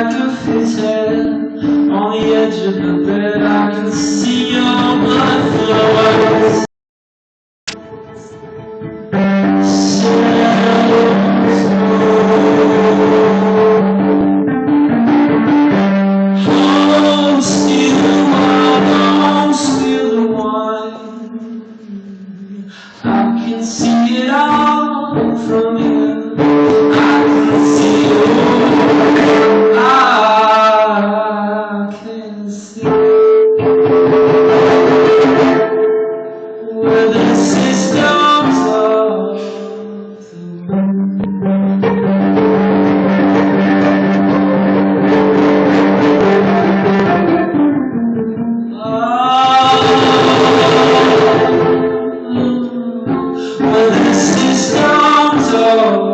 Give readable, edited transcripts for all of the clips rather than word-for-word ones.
back of his head. On the edge of the bed, I can see your blood flow. Oh, steal the wine, oh, steal the wine. I can see it all from here. I can see it all. I can see where the systems of the where the systems of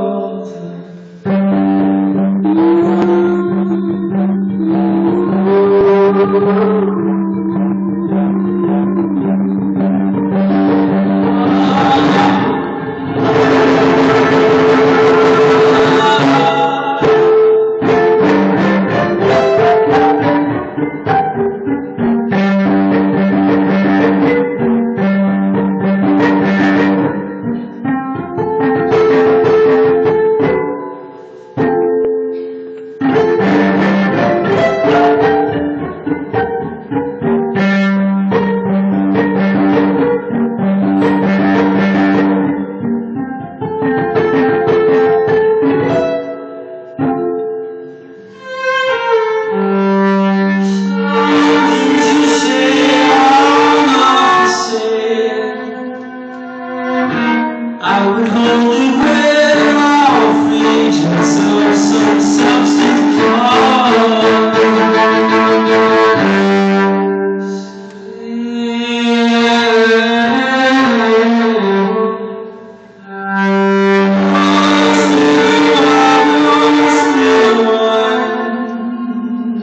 I would hold it where all regions of some substance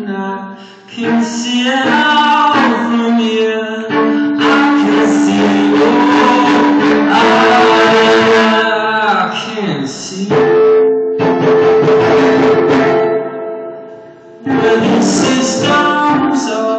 I can see it all from here. I can see it all. I can see where the systems are.